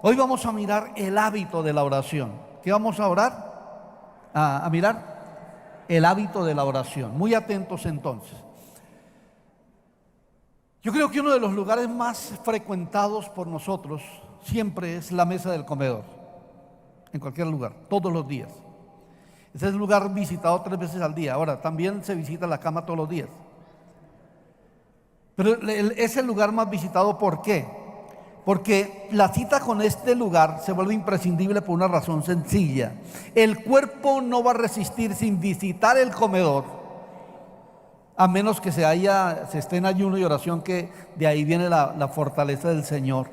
Hoy vamos a mirar el hábito de la oración. ¿Qué vamos a orar? A mirar el hábito de la oración. Muy atentos entonces. Yo creo que uno de los lugares más frecuentados por nosotros siempre es la mesa del comedor. En cualquier lugar, todos los días. Ese es el lugar visitado 3 veces al día. Ahora, también se visita la cama todos los días. Pero es el lugar más visitado, ¿por qué? Porque la cita con este lugar se vuelve imprescindible por una razón sencilla. El cuerpo no va a resistir sin visitar el comedor, a menos que se esté en ayuno y oración, que de ahí viene la fortaleza del Señor.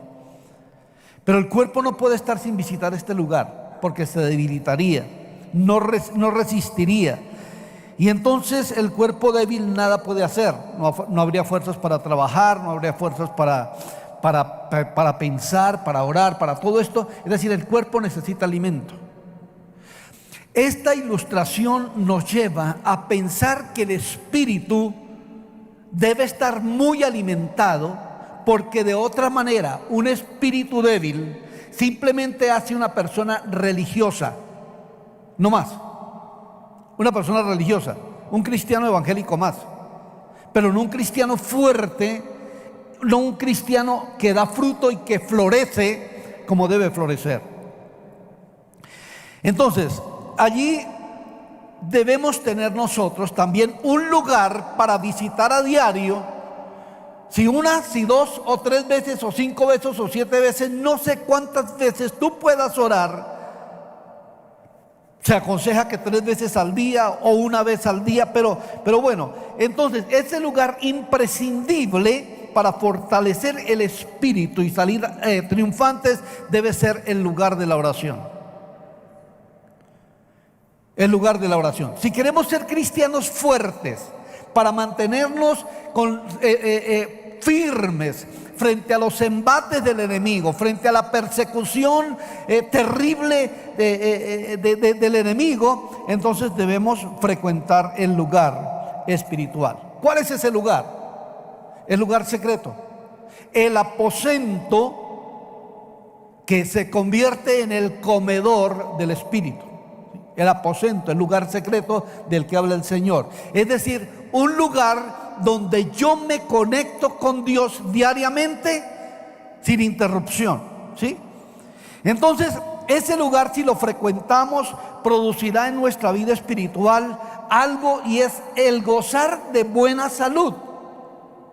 Pero el cuerpo no puede estar sin visitar este lugar, porque se debilitaría, no resistiría. Y entonces el cuerpo débil nada puede hacer. No habría fuerzas para trabajar, no habría fuerzas para pensar, para orar, para todo esto. Es decir, el cuerpo necesita alimento. Esta ilustración nos lleva a pensar que el espíritu debe estar muy alimentado, porque de otra manera un espíritu débil simplemente hace una persona religiosa, no más. Una persona religiosa, un cristiano evangélico más, pero no un cristiano fuerte, no un cristiano que da fruto y que florece como debe florecer. Entonces, allí debemos tener nosotros también un lugar para visitar a diario. Si 1, si 2 o 3 veces o 5 veces o 7 veces, no sé cuántas veces tú puedas orar. Se aconseja que 3 veces al día o 1 vez al día, pero bueno, entonces ese lugar imprescindible para fortalecer el espíritu y salir triunfantes debe ser el lugar de la oración. El lugar de la oración. Si queremos ser cristianos fuertes, para mantenernos firmes frente a los embates del enemigo, frente a la persecución terrible del enemigo, entonces debemos frecuentar el lugar espiritual. ¿Cuál es ese lugar? El lugar secreto, el aposento que se convierte en el comedor del espíritu. El aposento, el lugar secreto del que habla el Señor. Es decir, un lugar donde yo me conecto con Dios diariamente sin interrupción, ¿sí? Entonces, ese lugar, si lo frecuentamos, producirá en nuestra vida espiritual algo, y es el gozar de buena salud.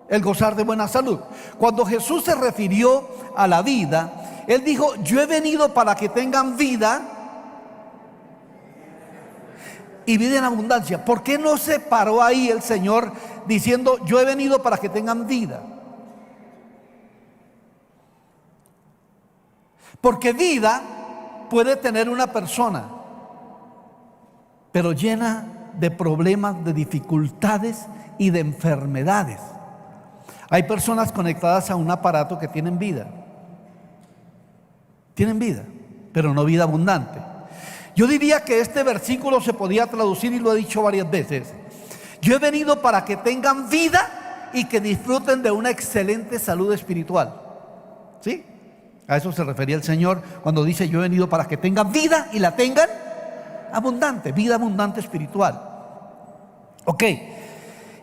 El gozar de buena salud. Cuando Jesús se refirió a la vida, Él dijo: yo he venido para que tengan vida y vida en abundancia. ¿Por qué no se paró ahí el Señor diciendo: yo he venido para que tengan vida? Porque vida puede tener una persona, pero llena de problemas, de dificultades y de enfermedades. Hay personas conectadas a un aparato que tienen vida, pero no vida abundante. Yo diría que este versículo se podía traducir, y lo he dicho varias veces: yo he venido para que tengan vida y que disfruten de una excelente salud espiritual. ¿Sí? A eso se refería el Señor cuando dice: yo he venido para que tengan vida y la tengan abundante, vida abundante espiritual. Ok,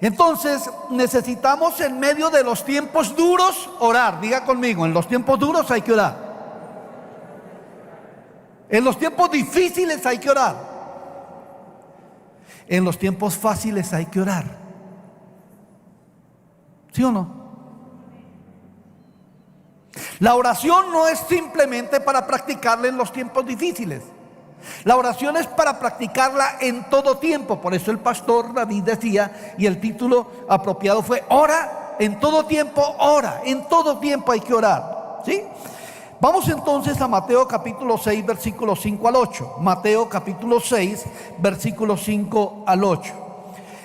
entonces necesitamos, en medio de los tiempos duros, orar. Diga conmigo: en los tiempos duros hay que orar. En los tiempos difíciles hay que orar. En los tiempos fáciles hay que orar. ¿Sí o no? La oración no es simplemente para practicarla en los tiempos difíciles. La oración es para practicarla en todo tiempo. Por eso el pastor David decía, y el título apropiado fue: ora en todo tiempo, ora. En todo tiempo hay que orar. ¿Sí? Vamos entonces a Mateo capítulo 6, versículos 5 al 8. Mateo capítulo 6, versículos 5 al 8.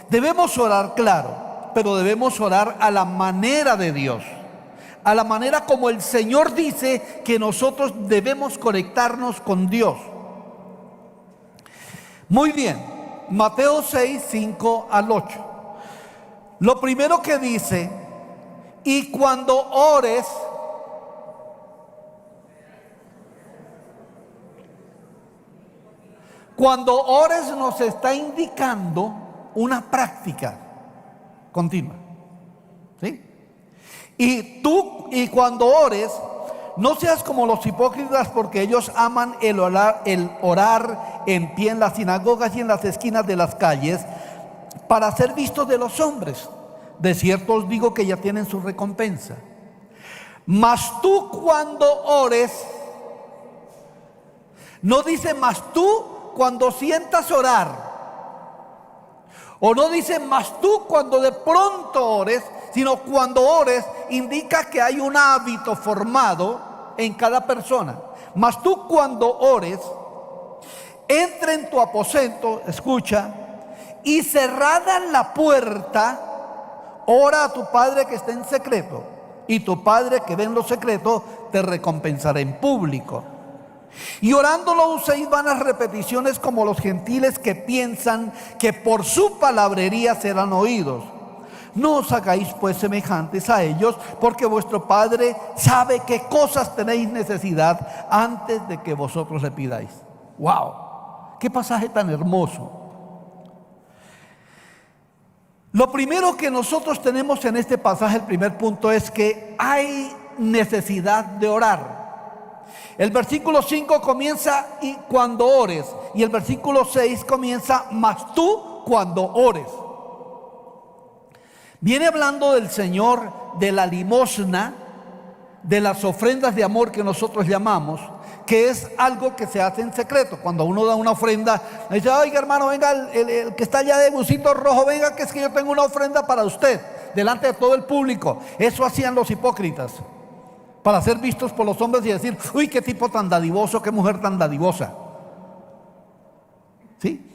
Debemos orar, claro, pero debemos orar a la manera de Dios, a la manera como el Señor dice que nosotros debemos conectarnos con Dios. Muy bien, Mateo 6, 5 al 8. Lo primero que dice: y cuando ores, Cuando ores nos está indicando una práctica continua, ¿sí? Y cuando ores, no seas como los hipócritas, porque ellos aman el orar en pie en las sinagogas y en las esquinas de las calles para ser vistos de los hombres. De cierto os digo que ya tienen su recompensa. Mas tú cuando ores, no dice mas tú cuando sientas orar, o no dice mas tú cuando de pronto ores, sino cuando ores indica que hay un hábito formado en cada persona. Mas tú cuando ores, entra en tu aposento, escucha, y cerrada la puerta, ora a tu Padre que está en secreto, y tu Padre que ve en lo secreto te recompensará en público. Y orando no uséis vanas repeticiones como los gentiles, que piensan que por su palabrería serán oídos. No os hagáis pues semejantes a ellos, porque vuestro Padre sabe qué cosas tenéis necesidad antes de que vosotros le pidáis. ¡Wow! ¡Qué pasaje tan hermoso! Lo primero que nosotros tenemos en este pasaje, el primer punto, es que hay necesidad de orar. El versículo 5 comienza y cuando ores, y el versículo 6 comienza mas tú cuando ores. Viene hablando del Señor, de la limosna, de las ofrendas de amor que nosotros llamamos, que es algo que se hace en secreto. Cuando uno da una ofrenda, dice: oiga hermano, venga el que está allá de busito rojo, venga que es que yo tengo una ofrenda para usted, delante de todo el público. Eso hacían los hipócritas, para ser vistos por los hombres y decir: uy, qué tipo tan dadivoso, qué mujer tan dadivosa. ¿Sí?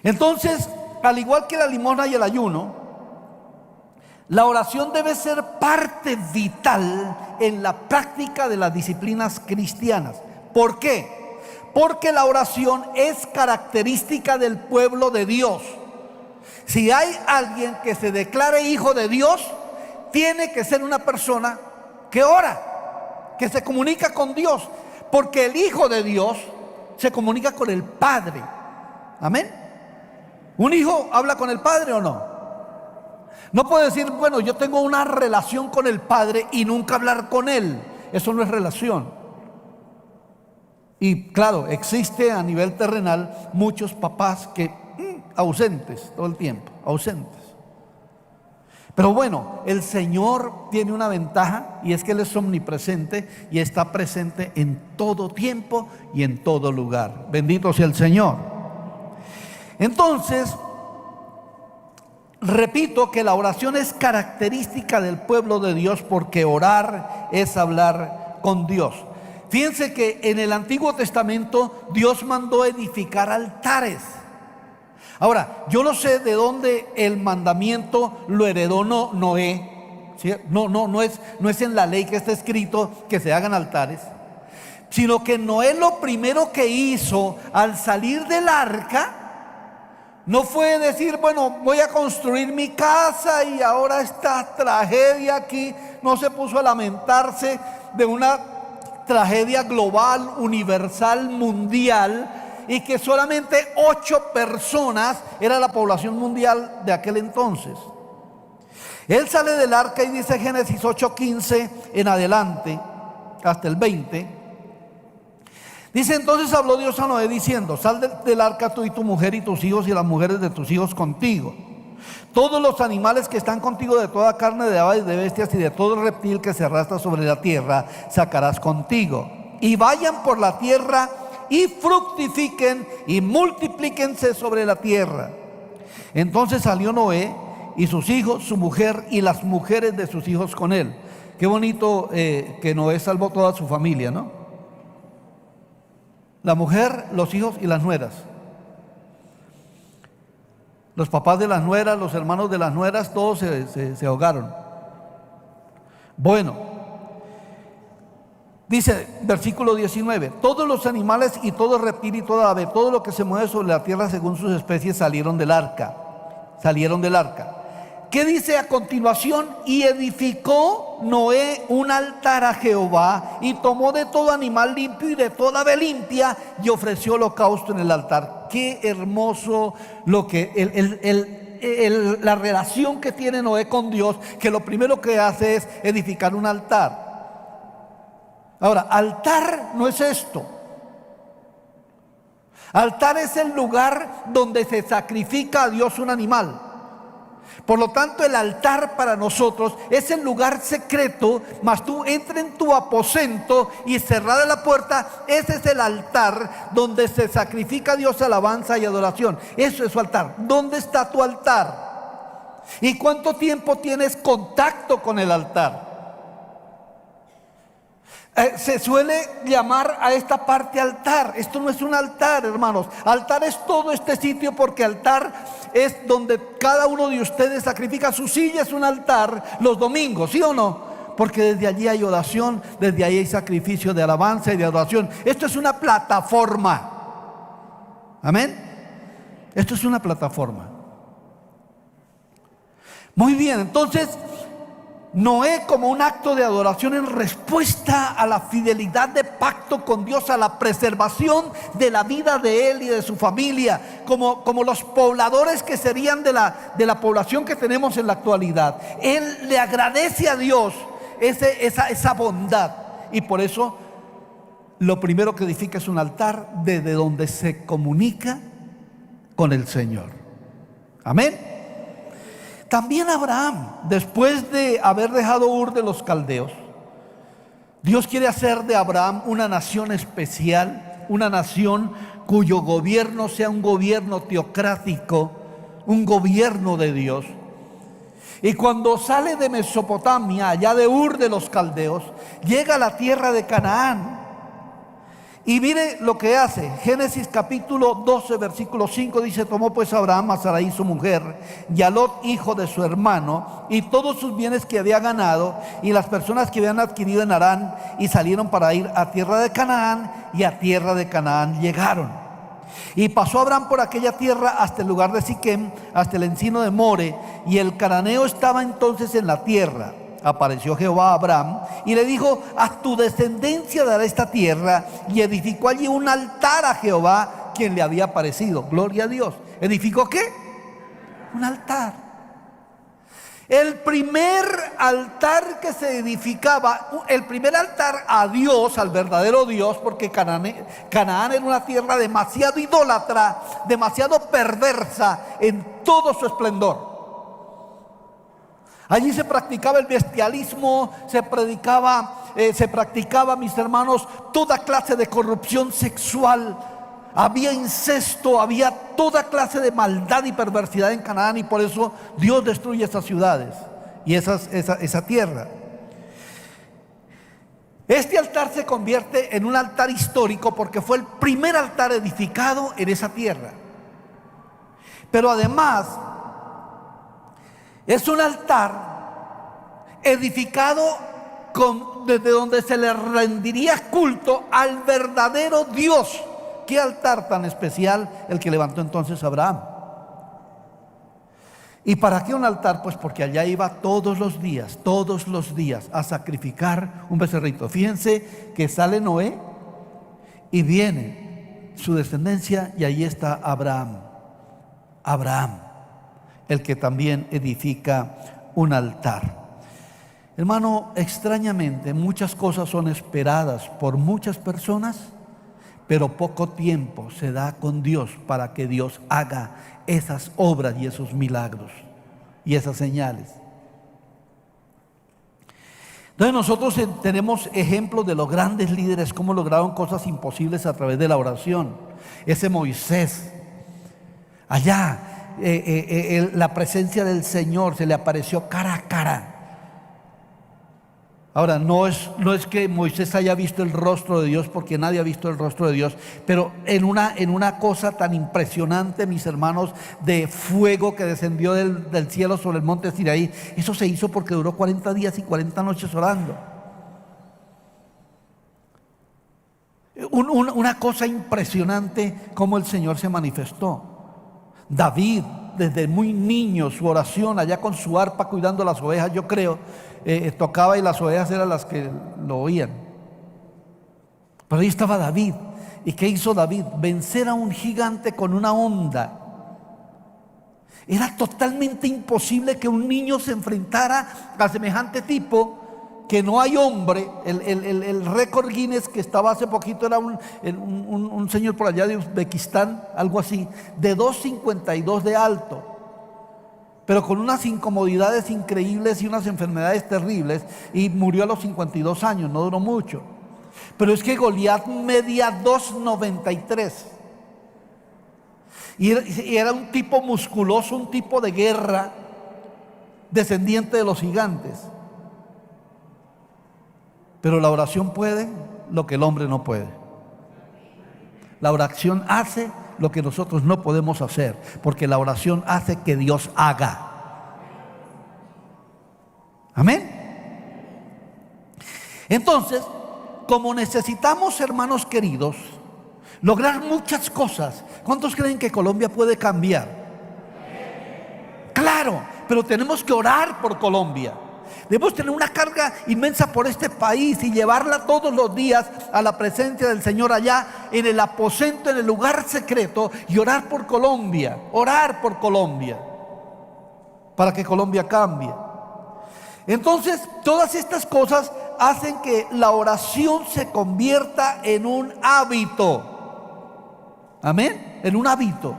Entonces, al igual que la limosna y el ayuno, la oración debe ser parte vital en la práctica de las disciplinas cristianas. ¿Por qué? Porque la oración es característica del pueblo de Dios. Si hay alguien que se declare hijo de Dios, tiene que ser una persona que ora, que se comunica con Dios, porque el Hijo de Dios se comunica con el Padre. Amén. ¿Un hijo habla con el Padre o no? No puede decir: bueno, yo tengo una relación con el Padre y nunca hablar con Él. Eso no es relación. Y claro, existe a nivel terrenal muchos papás que ausentes todo el tiempo, ausentes. Pero bueno, el Señor tiene una ventaja, y es que Él es omnipresente y está presente en todo tiempo y en todo lugar. Bendito sea el Señor. Entonces, repito que la oración es característica del pueblo de Dios, porque orar es hablar con Dios. Fíjense que en el Antiguo Testamento Dios mandó edificar altares. Ahora, yo no sé de dónde el mandamiento lo heredó Noé, ¿sí? No es en la ley que está escrito que se hagan altares, sino que Noé lo primero que hizo al salir del arca no fue decir: bueno, voy a construir mi casa y ahora esta tragedia aquí. No se puso a lamentarse de una tragedia global, universal, mundial, y que solamente 8 personas era la población mundial de aquel entonces. Él sale del arca y dice Génesis 8:15 en adelante hasta el 20. Dice: entonces habló Dios a Noé diciendo: sal del arca tú y tu mujer y tus hijos y las mujeres de tus hijos contigo. Todos los animales que están contigo, de toda carne de aves, de bestias y de todo reptil que se arrastra sobre la tierra, sacarás contigo. Y vayan por la tierra y fructifiquen y multiplíquense sobre la tierra. Entonces salió Noé y sus hijos, su mujer y las mujeres de sus hijos con él. Qué bonito que Noé salvó toda su familia, ¿no? La mujer, los hijos y las nueras. Los papás de las nueras, los hermanos de las nueras, todos se ahogaron. Bueno, dice versículo 19: todos los animales y todo reptil y toda ave, todo lo que se mueve sobre la tierra según sus especies, salieron del arca. ¿Qué dice a continuación? Y edificó Noé un altar a Jehová y tomó de todo animal limpio y de toda ave limpia y ofreció holocausto en el altar. Qué hermoso lo que la relación que tiene Noé con Dios, que lo primero que hace es edificar un altar. Ahora, altar no es esto. Altar es el lugar donde se sacrifica a Dios un animal. Por lo tanto, el altar para nosotros es el lugar secreto, mas tú entra en tu aposento y cerrada la puerta, ese es el altar donde se sacrifica a Dios alabanza y adoración. Eso es su altar. ¿Dónde está tu altar? ¿Y cuánto tiempo tienes contacto con el altar? Se suele llamar a esta parte altar. Esto no es un altar, hermanos. Altar es todo este sitio, porque altar es donde cada uno de ustedes sacrifica. Su silla es un altar los domingos, ¿sí o no? Porque desde allí hay oración, desde ahí hay sacrificio de alabanza y de adoración. Esto es una plataforma. Amén. Esto es una plataforma. Muy bien, entonces Noé, como un acto de adoración en respuesta a la fidelidad de pacto con Dios, a la preservación de la vida de él y de su familia, como los pobladores que serían de la población que tenemos en la actualidad, él le agradece a Dios esa bondad, y por eso lo primero que edifica es un altar desde donde se comunica con el Señor. Amén. También Abraham, después de haber dejado Ur de los caldeos, Dios quiere hacer de Abraham una nación especial, una nación cuyo gobierno sea un gobierno teocrático, un gobierno de Dios. Y cuando sale de Mesopotamia, allá de Ur de los caldeos, llega a la tierra de Canaán. Y mire lo que hace. Génesis capítulo 12, versículo 5 dice: tomó pues Abraham a Sarai su mujer, y a Lot hijo de su hermano, y todos sus bienes que había ganado, y las personas que habían adquirido en Harán, y salieron para ir a tierra de Canaán, y a tierra de Canaán llegaron. Y pasó Abraham por aquella tierra hasta el lugar de Siquem, hasta el encino de More, y el cananeo estaba entonces en la tierra. Apareció Jehová a Abraham y le dijo: a tu descendencia daré esta tierra. Y edificó allí un altar a Jehová, quien le había aparecido. Gloria a Dios. ¿Edificó qué? Un altar. El primer altar que se edificaba, el primer altar a Dios, al verdadero Dios, porque Canaán era una tierra demasiado idólatra, demasiado perversa en todo su esplendor. Allí se practicaba el bestialismo, se practicaba, mis hermanos, toda clase de corrupción sexual. Había incesto, había toda clase de maldad y perversidad en Canaán, y por eso Dios destruye esas ciudades y esa tierra. Este altar se convierte en un altar histórico porque fue el primer altar edificado en esa tierra. Pero además es un altar edificado desde donde se le rendiría culto al verdadero Dios. ¿Qué altar tan especial el que levantó entonces Abraham? ¿Y para qué un altar? Pues porque allá iba todos los días a sacrificar un becerrito. Fíjense que sale Noé y viene su descendencia, y ahí está Abraham, el que también edifica un altar. Hermano, extrañamente muchas cosas son esperadas por muchas personas, pero poco tiempo se da con Dios para que Dios haga esas obras y esos milagros y esas señales. Entonces nosotros tenemos ejemplos de los grandes líderes, cómo lograron cosas imposibles a través de la oración. Ese Moisés, allá la presencia del Señor se le apareció cara a cara. Ahora, no es que Moisés haya visto el rostro de Dios, porque nadie ha visto el rostro de Dios, pero en una cosa tan impresionante, mis hermanos, de fuego que descendió del cielo sobre el monte Sinaí. Eso se hizo porque duró 40 días y 40 noches orando. Una cosa impresionante, como el Señor se manifestó. David, desde muy niño su oración allá con su arpa cuidando las ovejas, yo creo, tocaba y las ovejas eran las que lo oían. Pero ahí estaba David. ¿Y qué hizo David? Vencer a un gigante con una honda. Era totalmente imposible que un niño se enfrentara a semejante tipo, que no hay hombre. El récord Guinness que estaba hace poquito era un señor por allá de Uzbekistán, algo así, de 2,52 de alto, pero con unas incomodidades increíbles y unas enfermedades terribles, y murió a los 52 años, no duró mucho. Pero es que Goliat medía 2,93 y era un tipo musculoso, un tipo de guerra, descendiente de los gigantes. Pero la oración puede lo que el hombre no puede. La oración hace lo que nosotros no podemos hacer, porque la oración hace que Dios haga. Amén. Entonces, como necesitamos, hermanos queridos, lograr muchas cosas, ¿cuántos creen que Colombia puede cambiar? Claro, pero tenemos que orar por Colombia. Debemos tener una carga inmensa por este país y llevarla todos los días a la presencia del Señor allá en el aposento, en el lugar secreto, y orar por Colombia, para que Colombia cambie. Entonces, todas estas cosas hacen que la oración se convierta en un hábito. Amén, en un hábito.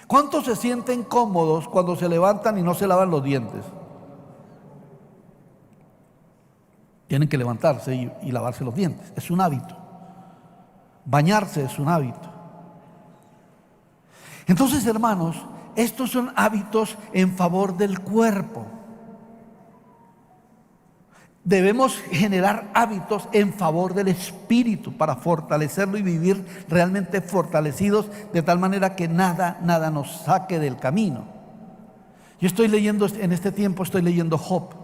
¿Cuántos se sienten cómodos cuando se levantan y no se lavan los dientes? Tienen que levantarse y lavarse los dientes. Es un hábito. Bañarse es un hábito. Entonces, hermanos, estos son hábitos en favor del cuerpo. Debemos generar hábitos en favor del espíritu para fortalecerlo y vivir realmente fortalecidos, de tal manera que nada nos saque del camino. Yo estoy leyendo, en este tiempo estoy leyendo Job.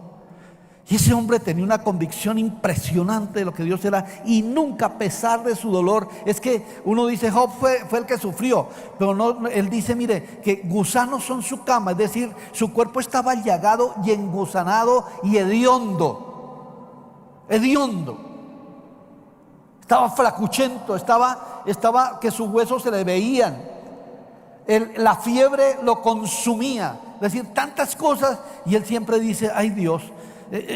Y ese hombre tenía una convicción impresionante de lo que Dios era, y nunca, a pesar de su dolor, es que uno dice Job fue el que sufrió, pero no, él dice, mire, que gusanos son su cama, es decir, su cuerpo estaba llagado y engusanado y hediondo. Estaba flacuchento, estaba que sus huesos se le veían. La fiebre lo consumía, es decir, tantas cosas, y él siempre dice, ay Dios,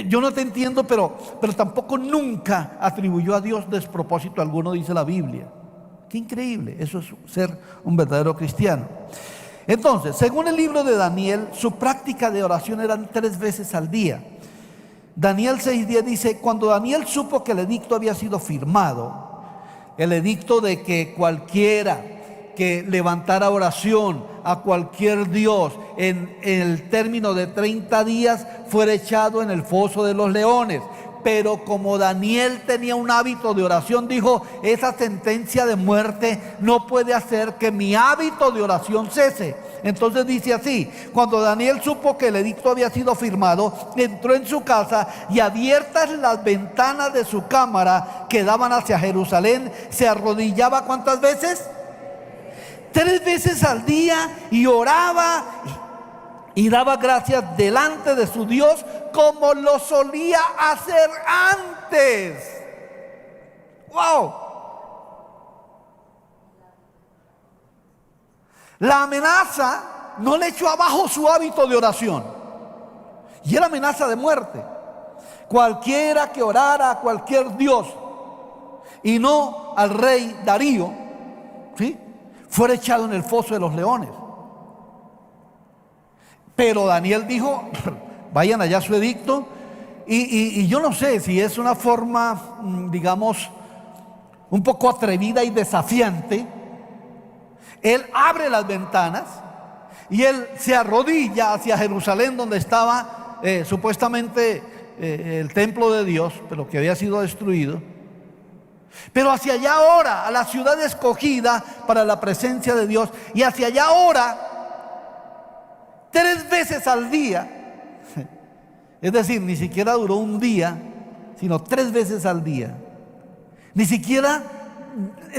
yo no te entiendo, pero tampoco nunca atribuyó a Dios despropósito alguno, dice la Biblia. Qué increíble, eso es ser un verdadero cristiano. Entonces, según el libro de Daniel, su práctica de oración eran 3 veces al día. Daniel 6:10 dice, cuando Daniel supo que el edicto había sido firmado, el edicto de que cualquiera que levantara oración a cualquier dios en el término de 30 días fuera echado en el foso de los leones. Pero como Daniel tenía un hábito de oración, dijo, esa sentencia de muerte no puede hacer que mi hábito de oración cese. Entonces dice así, cuando Daniel supo que el edicto había sido firmado, entró en su casa y, abiertas las ventanas de su cámara que daban hacia Jerusalén, se arrodillaba, ¿cuántas veces? 3 veces al día, y oraba y daba gracias delante de su Dios como lo solía hacer antes. ¡Wow! La amenaza no le echó abajo su hábito de oración, y era amenaza de muerte. Cualquiera que orara a cualquier dios y no al rey Darío, ¿sí?, fuera echado en el foso de los leones. Pero Daniel dijo, vayan allá a su edicto, y yo no sé si es una forma, digamos, un poco atrevida y desafiante. Él abre las ventanas y él se arrodilla hacia Jerusalén, donde estaba supuestamente el templo de Dios, pero que había sido destruido. Pero hacia allá ora, a la ciudad escogida para la presencia de Dios, y hacia allá ora 3 veces al día. Es decir, ni siquiera duró un día, sino 3 veces al día. Ni siquiera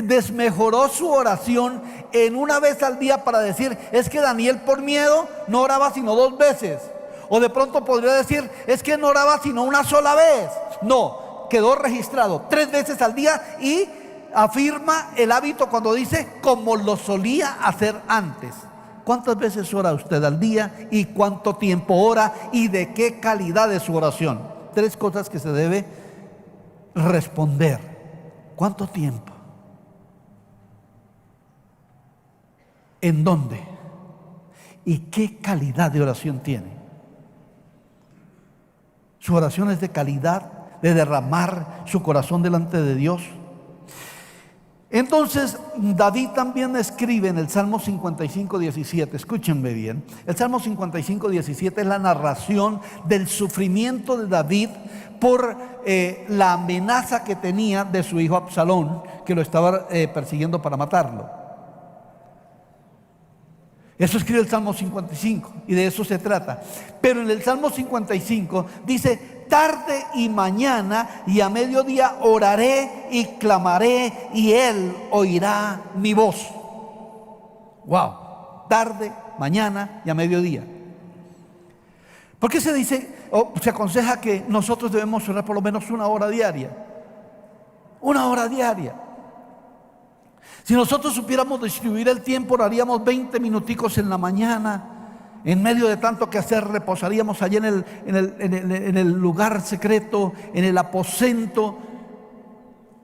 desmejoró su oración en una vez al día para decir, es que Daniel por miedo no oraba sino 2 veces. O de pronto podría decir, es que no oraba sino una sola vez. No, quedó registrado 3 veces al día y afirma el hábito cuando dice, como lo solía hacer antes. ¿Cuántas veces ora usted al día y cuánto tiempo ora y de qué calidad es su oración? 3 cosas que se debe responder. ¿Cuánto tiempo? ¿En dónde? ¿Y qué calidad de oración tiene? Su oración es de calidad, de derramar su corazón delante de Dios. Entonces David también escribe en el Salmo 55:17, escúchenme bien, el Salmo 55:17 es la narración del sufrimiento de David por la amenaza que tenía de su hijo Absalón, que lo estaba persiguiendo para matarlo. Eso escribe el Salmo 55 y de eso se trata. Pero en el Salmo 55 dice, tarde y mañana y a mediodía oraré y clamaré y Él oirá mi voz. Wow, tarde, mañana y a mediodía. ¿Por qué se dice o se aconseja que nosotros debemos orar por lo menos 1 hora diaria? 1 hora diaria. Si nosotros supiéramos distribuir el tiempo, oraríamos 20 minuticos en la mañana. En medio de tanto que hacer, reposaríamos allí en el lugar secreto, en el aposento,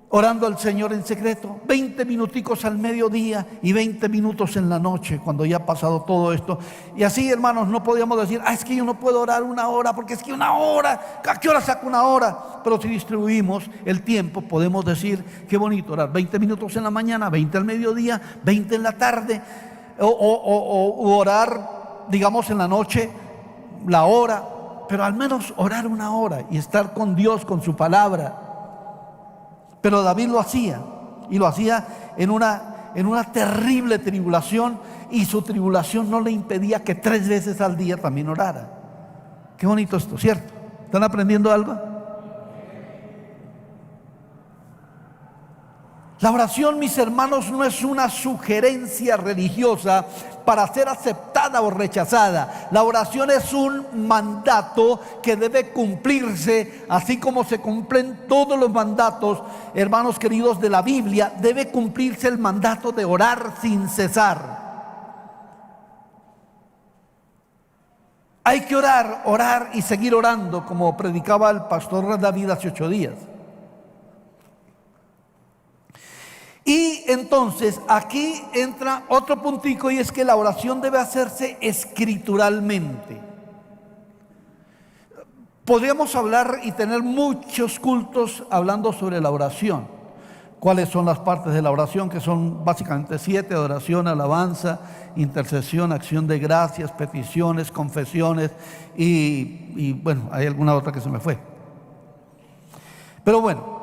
orando al Señor en secreto. 20 minuticos al mediodía y 20 minutos en la noche, cuando ya ha pasado todo esto. Y así, hermanos, no podíamos decir, es que yo no puedo orar 1 hora, porque es que 1 hora, ¿a qué hora saco 1 hora? Pero si distribuimos el tiempo, podemos decir, qué bonito orar 20 minutos en la mañana, 20 al mediodía, 20 en la tarde, o orar, digamos, en la noche, la hora, pero al menos orar 1 hora y estar con Dios, con su palabra. Pero David lo hacía, y lo hacía en una terrible tribulación, y su tribulación no le impedía que 3 veces al día también orara. Qué bonito esto, ¿cierto? ¿Están aprendiendo algo? La oración, mis hermanos, no es una sugerencia religiosa para ser aceptada o rechazada. La oración es un mandato que debe cumplirse, así como se cumplen todos los mandatos, hermanos queridos, de la Biblia. Debe cumplirse el mandato de orar sin cesar. Hay que orar, orar y seguir orando, como predicaba el pastor David hace 8 días. Y entonces aquí entra otro puntico, y es que la oración debe hacerse escrituralmente. Podríamos hablar y tener muchos cultos hablando sobre la oración. ¿Cuáles son las partes de la oración? Que son básicamente 7: adoración, alabanza, intercesión, acción de gracias, peticiones, confesiones y bueno, hay alguna otra que se me fue. Pero bueno,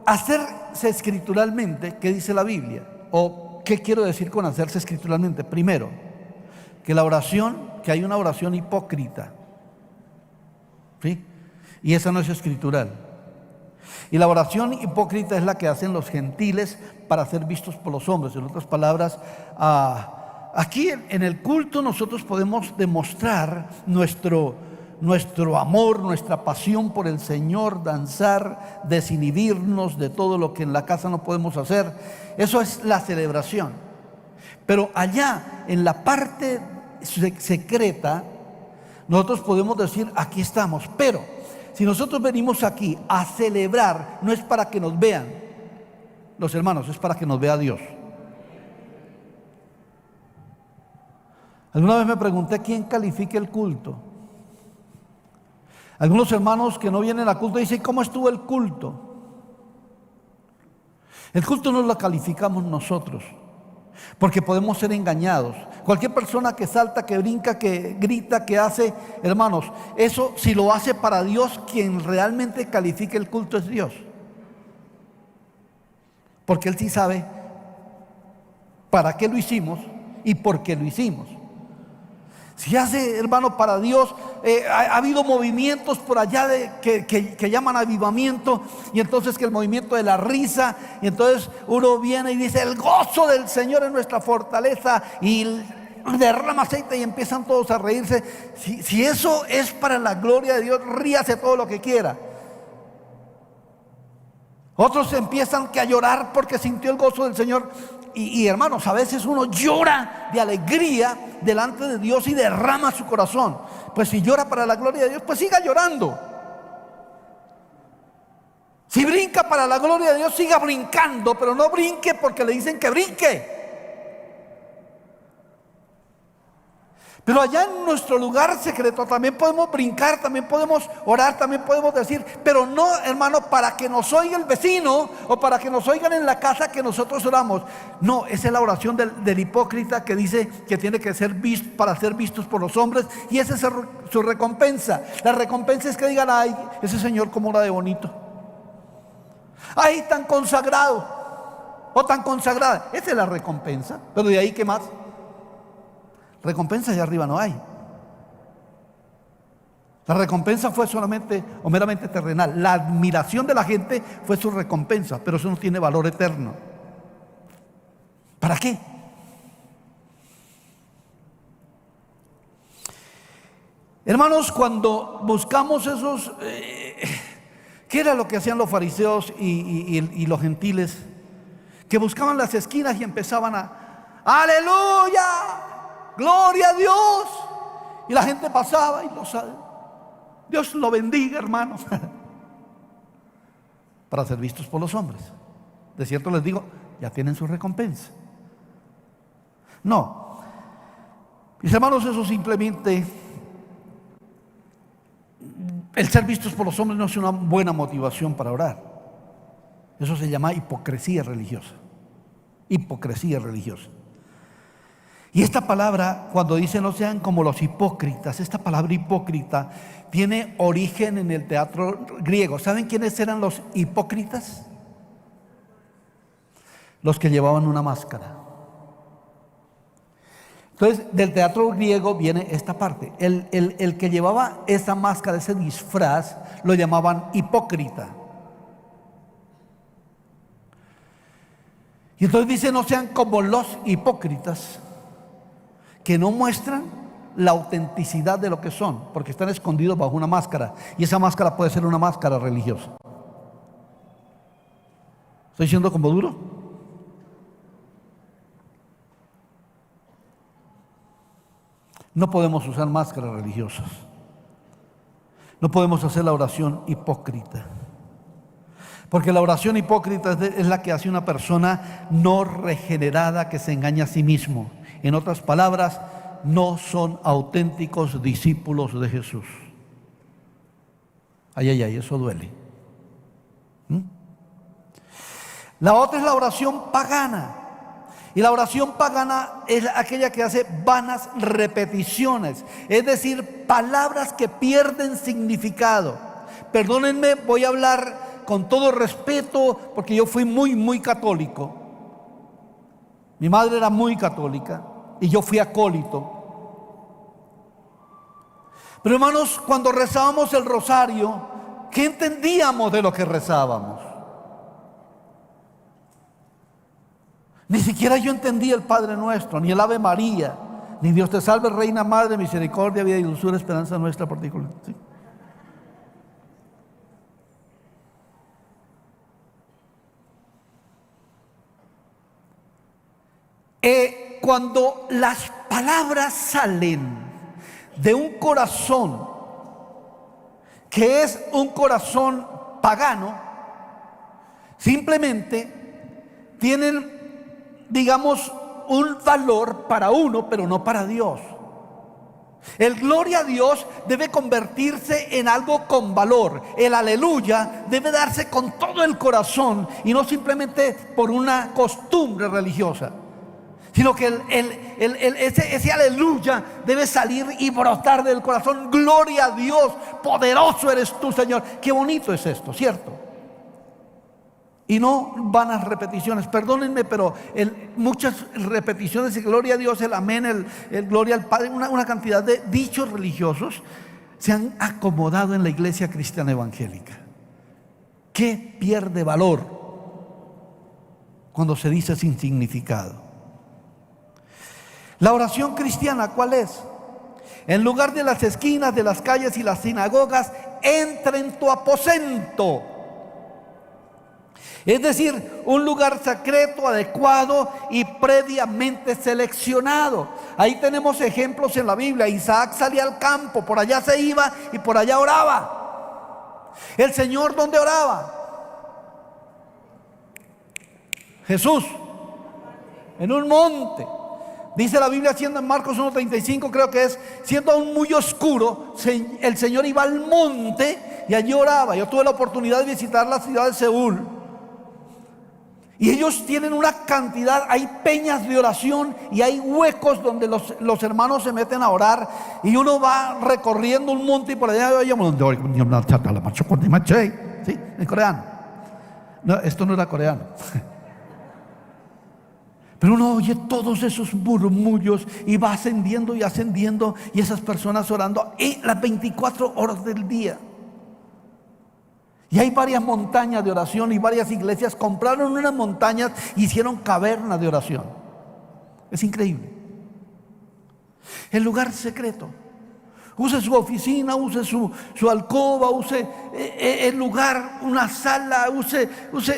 hacerse escrituralmente, ¿qué dice la Biblia? ¿O qué quiero decir con hacerse escrituralmente? Primero, que hay una oración hipócrita, ¿sí? Y esa no es escritural. Y la oración hipócrita es la que hacen los gentiles para ser vistos por los hombres. En otras palabras, aquí en el culto nosotros podemos demostrar nuestro amor, nuestra pasión por el Señor, danzar, desinhibirnos de todo lo que en la casa no podemos hacer. Eso es la celebración. Pero allá, en la parte secreta, nosotros podemos decir, aquí estamos. Pero si nosotros venimos aquí a celebrar, no es para que nos vean los hermanos, es para que nos vea Dios. Alguna vez me pregunté quién califica el culto. Algunos hermanos que no vienen al culto dicen, ¿cómo estuvo el culto? El culto no lo calificamos nosotros, porque podemos ser engañados. Cualquier persona que salta, que brinca, que grita, que hace, hermanos, eso si lo hace para Dios, quien realmente califica el culto es Dios. Porque Él sí sabe para qué lo hicimos y por qué lo hicimos. Si hace, hermano, para Dios, ha habido movimientos por allá que llaman avivamiento, y entonces que el movimiento de la risa, y entonces uno viene y dice: el gozo del Señor es nuestra fortaleza, y derrama aceite y empiezan todos a reírse. Si eso es para la gloria de Dios, ríase todo lo que quiera. Otros empiezan a llorar porque sintió el gozo del Señor. Y hermanos, a veces uno llora de alegría delante de Dios y derrama su corazón. Pues si llora para la gloria de Dios, pues siga llorando. Si brinca para la gloria de Dios, siga brincando, pero no brinque porque le dicen que brinque. Pero allá en nuestro lugar secreto también podemos brincar, también podemos orar, también podemos decir, pero no, hermano, para que nos oiga el vecino o para que nos oigan en la casa que nosotros oramos. No, esa es la oración del hipócrita que dice que tiene que ser visto para ser vistos por los hombres, y esa es su recompensa. La recompensa es que digan: ay, ese señor cómo ora de bonito, ay, tan consagrado o tan consagrada. Esa es la recompensa. Pero de ahí, ¿qué más? Recompensa allá arriba no hay. La recompensa fue solamente o meramente terrenal. La admiración de la gente fue su recompensa, pero eso no tiene valor eterno. ¿Para qué? Hermanos, cuando buscamos esos, ¿qué era lo que hacían los fariseos y los gentiles? Que buscaban las esquinas y empezaban a: ¡aleluya! ¡Gloria a Dios! Y la gente pasaba y Dios lo bendiga, hermanos. Para ser vistos por los hombres. De cierto les digo, ya tienen su recompensa. No, mis hermanos, eso simplemente, el ser vistos por los hombres no es una buena motivación para orar. Eso se llama hipocresía religiosa. Hipocresía religiosa. Y esta palabra, cuando dice no sean como los hipócritas, esta palabra hipócrita tiene origen en el teatro griego. ¿Saben quiénes eran los hipócritas? Los que llevaban una máscara. Entonces, del teatro griego viene esta parte. El que llevaba esa máscara, ese disfraz, lo llamaban hipócrita. Y entonces dice: no sean como los hipócritas, que no muestran la autenticidad de lo que son, porque están escondidos bajo una máscara, y esa máscara puede ser una máscara religiosa. ¿Estoy siendo como duro? No podemos usar máscaras religiosas. No podemos hacer la oración hipócrita, porque la oración hipócrita es la que hace una persona no regenerada, que se engaña a sí mismo. En otras palabras, no son auténticos discípulos de Jesús. Ay, ay, ay, eso duele. La otra es la oración pagana. Y la oración pagana es aquella que hace vanas repeticiones, es decir, palabras que pierden significado. Perdónenme, voy a hablar con todo respeto, porque yo fui muy católico. Mi madre era muy católica y yo fui acólito. Pero hermanos, cuando rezábamos el rosario, ¿qué entendíamos de lo que rezábamos? Ni siquiera yo entendía el Padre Nuestro, ni el Ave María, ni Dios te salve, Reina, Madre, misericordia, vida y dulzura, esperanza nuestra particular. ¿Sí? Cuando las palabras salen de un corazón que es un corazón pagano, simplemente tienen, digamos, un valor para uno, pero no para Dios. El gloria a Dios debe convertirse en algo con valor. El aleluya debe darse con todo el corazón y no simplemente por una costumbre religiosa, sino que ese aleluya debe salir y brotar del corazón. Gloria a Dios, poderoso eres tú, Señor. Qué bonito es esto, ¿cierto? Y no vanas repeticiones, perdónenme, pero muchas repeticiones y gloria a Dios, el amén, el gloria al Padre, una cantidad de dichos religiosos se han acomodado en la iglesia cristiana evangélica. ¿Qué pierde valor cuando se dice sin significado? La oración cristiana, ¿cuál es? En lugar de las esquinas, de las calles y las sinagogas, entra en tu aposento. Es decir, un lugar secreto, adecuado y previamente seleccionado. Ahí tenemos ejemplos en la Biblia. Isaac salía al campo, por allá se iba y por allá oraba. El Señor, ¿dónde oraba? Jesús, en un monte. Dice la Biblia, siendo en Marcos 1:35, creo que es, siendo aún muy oscuro, el Señor iba al monte y allí oraba. Yo tuve la oportunidad de visitar la ciudad de Seúl. Y ellos tienen una cantidad, hay peñas de oración y hay huecos donde los hermanos se meten a orar. Y uno va recorriendo un monte y por allá ¿sí? En coreano. No, esto no era coreano. Pero uno oye todos esos murmullos y va ascendiendo y ascendiendo, y esas personas orando las 24 horas del día. Y hay varias montañas de oración y varias iglesias compraron unas montañas e hicieron cavernas de oración. Es increíble. El lugar secreto. Use su oficina, use su alcoba, use el lugar, una sala, use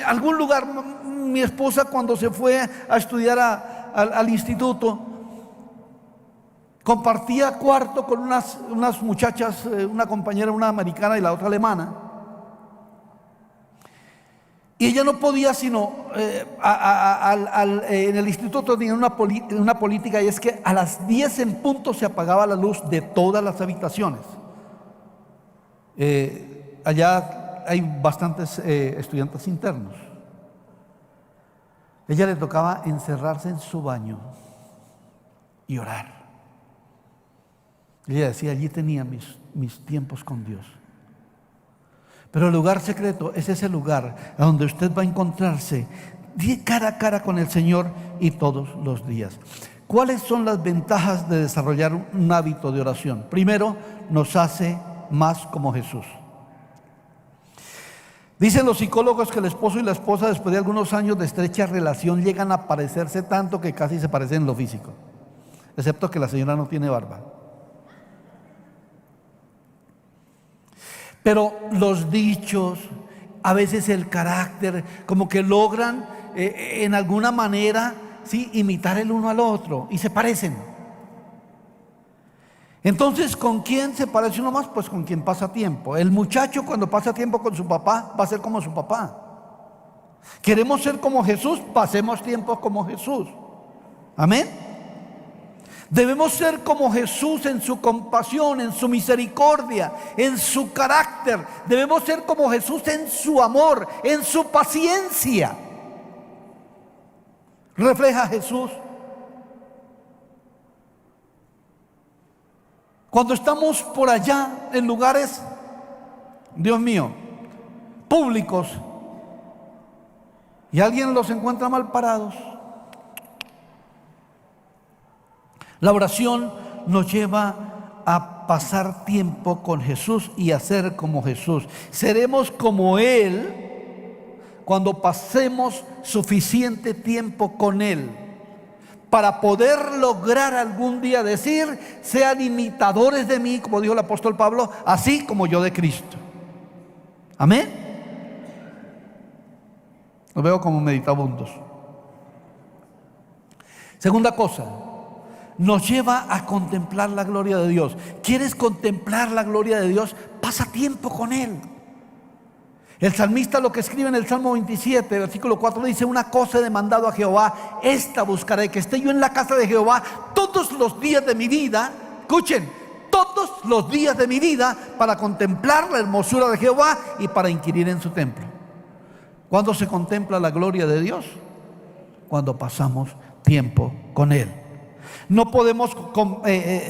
algún lugar. Mi esposa, cuando se fue a estudiar al instituto, compartía cuarto con unas muchachas, una compañera, una americana y la otra alemana. Y ella no podía sino, en el instituto tenían una política, y es que a las 10 en punto se apagaba la luz de todas las habitaciones. Allá hay bastantes estudiantes internos. Ella le tocaba encerrarse en su baño y orar. Ella decía, allí tenía mis tiempos con Dios. Pero el lugar secreto es ese lugar a donde usted va a encontrarse cara a cara con el Señor y todos los días. ¿Cuáles son las ventajas de desarrollar un hábito de oración? Primero, nos hace más como Jesús. Dicen los psicólogos que el esposo y la esposa, después de algunos años de estrecha relación, llegan a parecerse tanto que casi se parecen en lo físico, excepto que la señora no tiene barba. Pero los dichos, a veces el carácter, como que logran en alguna manera, ¿sí?, imitar el uno al otro y se parecen. Entonces, ¿con quién se parece uno más? Pues con quien pasa tiempo. El muchacho, cuando pasa tiempo con su papá, va a ser como su papá. ¿Queremos ser como Jesús? Pasemos tiempo como Jesús. Amén. Debemos ser como Jesús en su compasión, en su misericordia, en su carácter. Debemos ser como Jesús en su amor, en su paciencia. Refleja a Jesús. Cuando estamos por allá en lugares, Dios mío, públicos, y alguien los encuentra mal parados, la oración nos lleva a pasar tiempo con Jesús y a ser como Jesús. Seremos como Él cuando pasemos suficiente tiempo con Él, para poder lograr algún día decir, sean imitadores de mí, como dijo el apóstol Pablo, así como yo de Cristo. Amén. Los veo como meditabundos. Segunda cosa, nos lleva a contemplar la gloria de Dios. ¿Quieres contemplar la gloria de Dios? Pasa tiempo con Él. El salmista, lo que escribe en el Salmo 27, versículo 4, dice: una cosa he demandado a Jehová, esta buscaré, que esté yo en la casa de Jehová todos los días de mi vida. Escuchen, todos los días de mi vida, para contemplar la hermosura de Jehová y para inquirir en su templo. ¿Cuándo se contempla la gloria de Dios? Cuando pasamos tiempo con Él. No podemos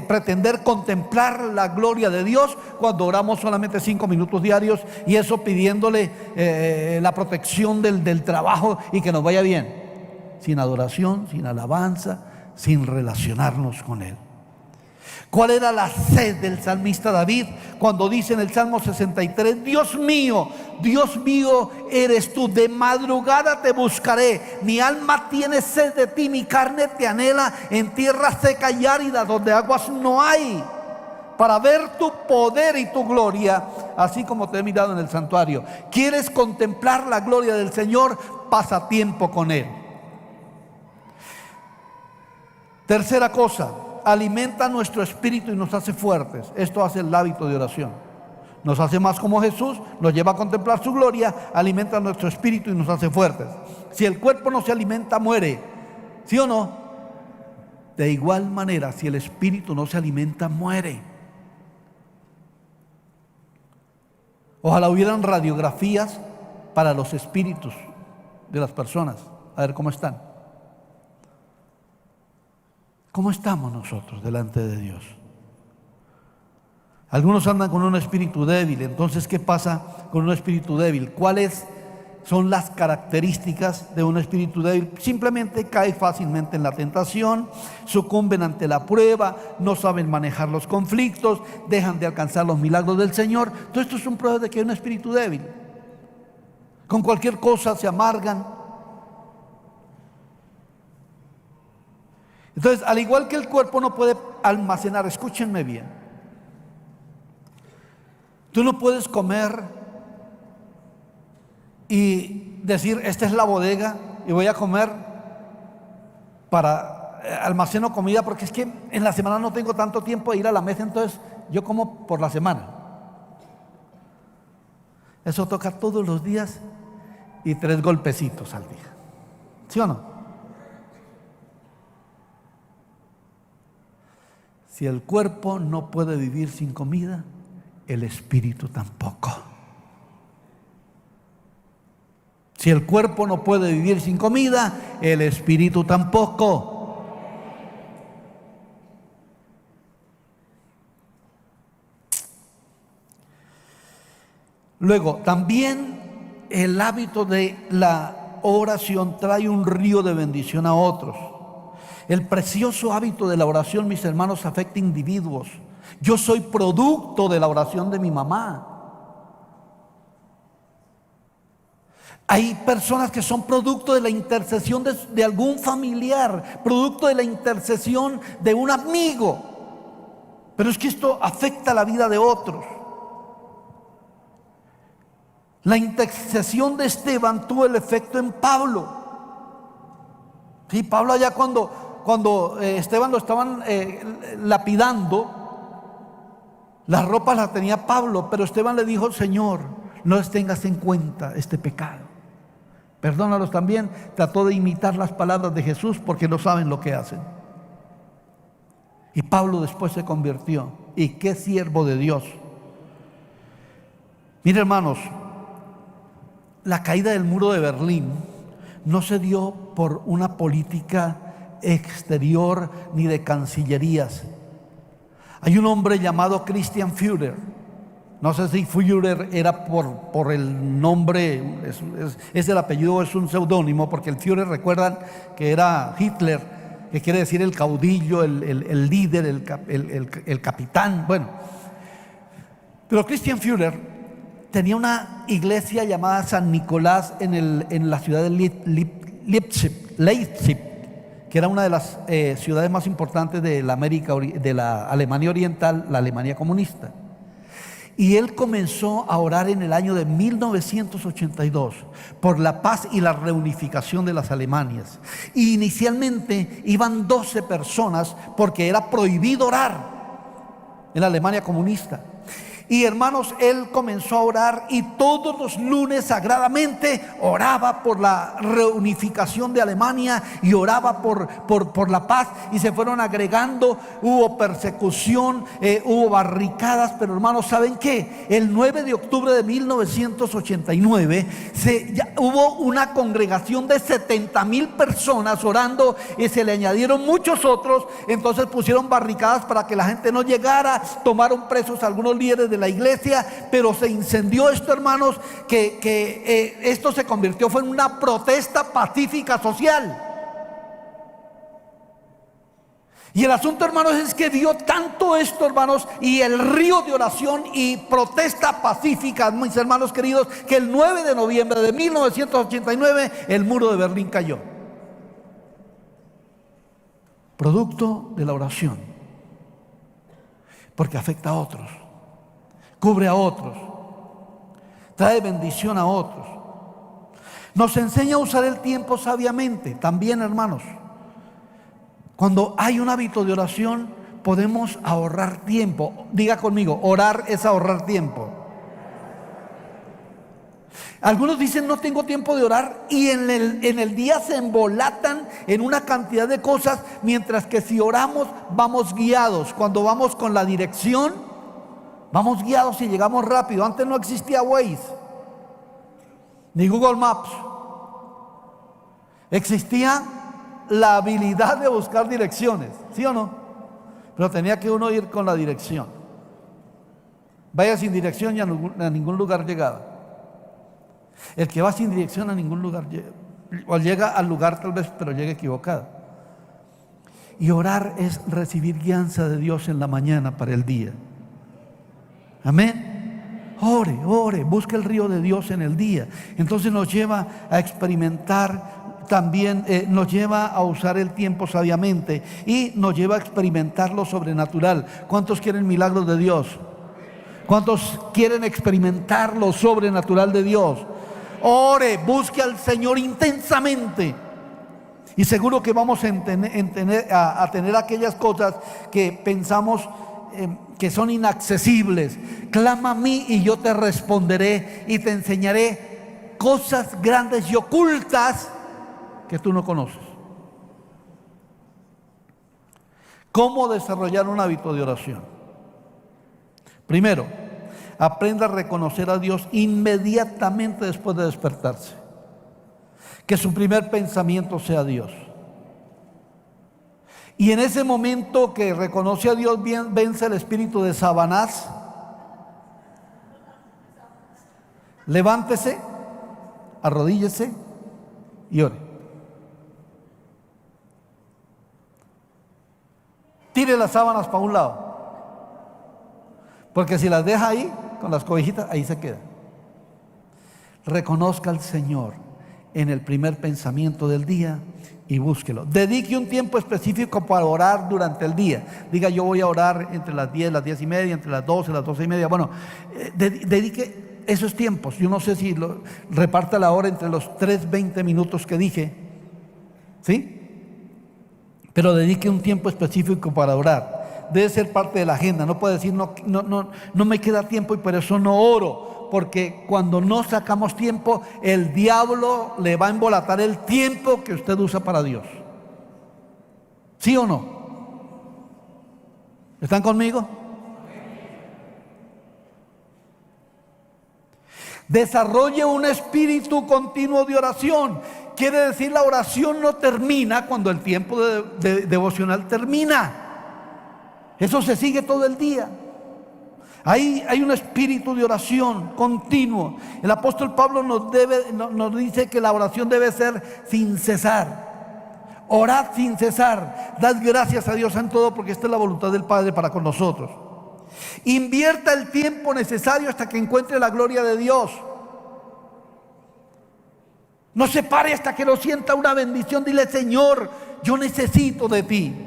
pretender contemplar la gloria de Dios cuando oramos solamente 5 minutos diarios, y eso pidiéndole la protección del trabajo y que nos vaya bien, sin adoración, sin alabanza, sin relacionarnos con Él. ¿Cuál era la sed del salmista David cuando dice en el Salmo 63: Dios mío, eres tú, de madrugada te buscaré, mi alma tiene sed de ti, mi carne te anhela en tierra seca y árida, donde aguas no hay, para ver tu poder y tu gloria, así como te he mirado en el santuario? ¿Quieres contemplar la gloria del Señor? Pasa tiempo con Él. Tercera cosa: alimenta nuestro espíritu y nos hace fuertes. Esto hace el hábito de oración. Nos hace más como Jesús, nos lleva a contemplar su gloria, alimenta nuestro espíritu y nos hace fuertes. Si el cuerpo no se alimenta, muere. ¿Sí o no? De igual manera, si el espíritu no se alimenta, muere. Ojalá hubieran radiografías para los espíritus de las personas, a ver cómo están. ¿Cómo estamos nosotros delante de Dios? Algunos andan con un espíritu débil. Entonces, ¿qué pasa con un espíritu débil? ¿Cuáles son las características de un espíritu débil? Simplemente cae fácilmente en la tentación, sucumben ante la prueba, no saben manejar los conflictos, dejan de alcanzar los milagros del Señor. Todo esto es un prueba de que hay un espíritu débil. Con cualquier cosa se amargan. Entonces, al igual que el cuerpo no puede almacenar, escúchenme bien, tú no puedes comer y decir: esta es la bodega y voy a comer para almaceno comida, porque es que en la semana no tengo tanto tiempo de ir a la mesa, entonces yo como por la semana. Eso toca todos los días y 3 golpecitos al día. ¿Sí o no? Si el cuerpo no puede vivir sin comida, el espíritu tampoco. Si el cuerpo no puede vivir sin comida, el espíritu tampoco. Luego, también el hábito de la oración trae un río de bendición a otros. El precioso hábito de la oración, mis hermanos, afecta a individuos. Yo soy producto de la oración de mi mamá. Hay personas que son producto de la intercesión de algún familiar, producto de la intercesión de un amigo. Pero es que esto afecta la vida de otros. La intercesión de Esteban tuvo el efecto en Pablo. Sí, Pablo allá cuando Esteban lo estaban lapidando, las ropas las tenía Pablo, pero Esteban le dijo: Señor, no les tengas en cuenta este pecado, perdónalos también. Trató de imitar las palabras de Jesús porque no saben lo que hacen. Y Pablo después se convirtió. Y qué siervo de Dios. Miren, hermanos, la caída del muro de Berlín no se dio por una política exterior ni de cancillerías. Hay un hombre llamado Christian Führer. No sé si Führer era por el nombre, es el apellido, es un seudónimo, porque el Führer, recuerdan que era Hitler, que quiere decir el caudillo, el líder, el capitán. Bueno, pero Christian Führer tenía una iglesia llamada San Nicolás en la ciudad de Leipzig, que era una de las ciudades más importantes de la Alemania Oriental, la Alemania comunista. Y él comenzó a orar en el año de 1982 por la paz y la reunificación de las Alemanias. Y inicialmente iban 12 personas porque era prohibido orar en la Alemania comunista. Y hermanos, él comenzó a orar y todos los lunes sagradamente oraba por la reunificación de Alemania y oraba por la paz, y se fueron agregando. Hubo persecución, hubo barricadas, pero hermanos, ¿saben qué? El 9 de octubre de 1989 hubo una congregación de 70,000 personas orando, y se le añadieron muchos otros. Entonces pusieron barricadas para que la gente no llegara, tomaron presos a algunos líderes de la iglesia, pero se incendió esto, hermanos, que esto se convirtió, fue en una protesta pacífica social. Y el asunto, hermanos, es que dio tanto esto, hermanos, y el río de oración y protesta pacífica, mis hermanos queridos, que el 9 de noviembre de 1989 el muro de Berlín cayó, producto de la oración, porque afecta a otros, cubre a otros, trae bendición a otros, nos enseña a usar el tiempo sabiamente. También, hermanos, cuando hay un hábito de oración, podemos ahorrar tiempo. Diga conmigo, orar es ahorrar tiempo. Algunos dicen: no tengo tiempo de orar, y en el día se embolatan en una cantidad de cosas, mientras que si oramos vamos guiados. Cuando vamos con la dirección, vamos guiados y llegamos rápido. Antes no existía Waze ni Google Maps. Existía la habilidad de buscar direcciones, ¿sí o no? Pero tenía que uno ir con la dirección. Vaya sin dirección y a ningún lugar llegaba. El que va sin dirección a ningún lugar llega, o llega al lugar tal vez, pero llega equivocado. Y orar es recibir guianza de Dios en la mañana para el día. Amén. Ore, busque el río de Dios en el día. Entonces nos lleva a experimentar. También nos lleva a usar el tiempo sabiamente y nos lleva a experimentar lo sobrenatural. ¿Cuántos quieren milagros de Dios? ¿Cuántos quieren experimentar lo sobrenatural de Dios? Ore, busque al Señor intensamente, y seguro que vamos a tener aquellas cosas que pensamos que son inaccesibles. Clama a mí y yo te responderé y te enseñaré cosas grandes y ocultas que tú no conoces. ¿Cómo desarrollar un hábito de oración? Primero, aprenda a reconocer a Dios inmediatamente después de despertarse. Que su primer pensamiento sea Dios. Y en ese momento que reconoce a Dios, vence el espíritu de Sabanás. Levántese, arrodíllese y ore. Tire las sábanas para un lado, porque si las deja ahí con las cobijitas, ahí se queda. Reconozca al Señor en el primer pensamiento del día y búsquelo. Dedique un tiempo específico para orar durante el día. Diga: yo voy a orar entre las 10, las 10:30, entre las 12, las 12:30. Bueno, dedique esos tiempos. Yo no sé si reparta la hora entre los 20 minutos que dije, ¿sí? Pero dedique un tiempo específico para orar. Debe ser parte de la agenda. No puede decir: no me queda tiempo y por eso no oro. Porque cuando no sacamos tiempo, el diablo le va a embolatar el tiempo que usted usa para Dios. ¿Sí o no? ¿Están conmigo? Desarrolle un espíritu continuo de oración. Quiere decir, la oración no termina cuando el tiempo devocional termina. Eso se sigue todo el día. Hay un espíritu de oración continuo. El apóstol Pablo nos dice que la oración debe ser sin cesar. Orad sin cesar. Dad gracias a Dios en todo, porque esta es la voluntad del Padre para con nosotros. Invierta el tiempo necesario hasta que encuentre la gloria de Dios. No se pare hasta que no sienta una bendición. Dile: Señor, yo necesito de ti.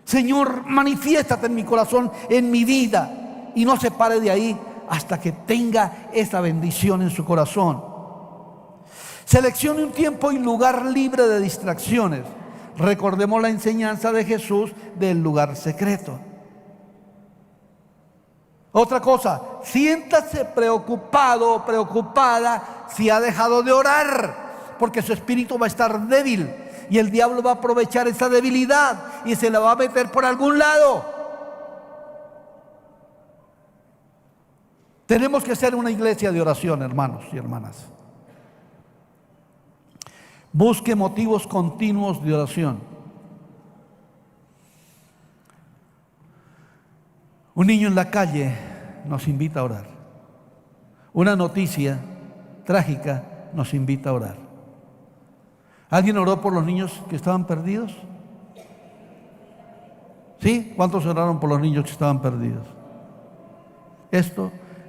Señor, manifiéstate en mi corazón, en mi vida. Y no se pare de ahí hasta que tenga esa bendición en su corazón. Seleccione un tiempo y lugar libre de distracciones. Recordemos la enseñanza de Jesús del lugar secreto. Otra cosa, siéntase preocupado o preocupada si ha dejado de orar, porque su espíritu va a estar débil y el diablo va a aprovechar esa debilidad y se la va a meter por algún lado. Tenemos que ser una iglesia de oración, hermanos y hermanas. Busque motivos continuos de oración. Un niño en la calle nos invita a orar. Una noticia trágica nos invita a orar. ¿Alguien oró por los niños que estaban perdidos? ¿Sí? ¿Cuántos oraron por los niños que estaban perdidos?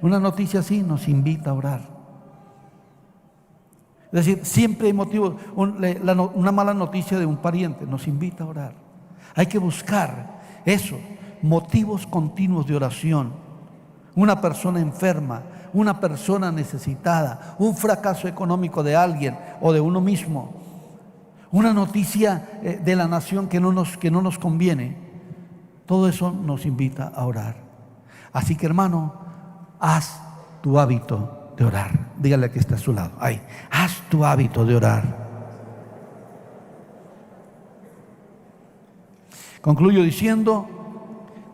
Una noticia así nos invita a orar. Es decir, siempre hay motivos. Una mala noticia de un pariente nos invita a orar. Hay que buscar eso, motivos continuos de oración. Una persona enferma, una persona necesitada, un fracaso económico de alguien o de uno mismo, una noticia de la nación que no nos conviene. Todo eso nos invita a orar. Así que, hermano, haz tu hábito de orar. Dígale que está a su lado. Ahí. Haz tu hábito de orar. Concluyo diciendo,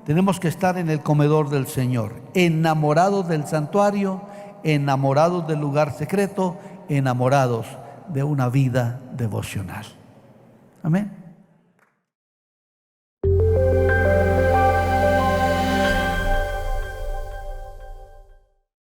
tenemos que estar en el comedor del Señor, enamorados del santuario, enamorados del lugar secreto, enamorados de una vida devocional. Amén.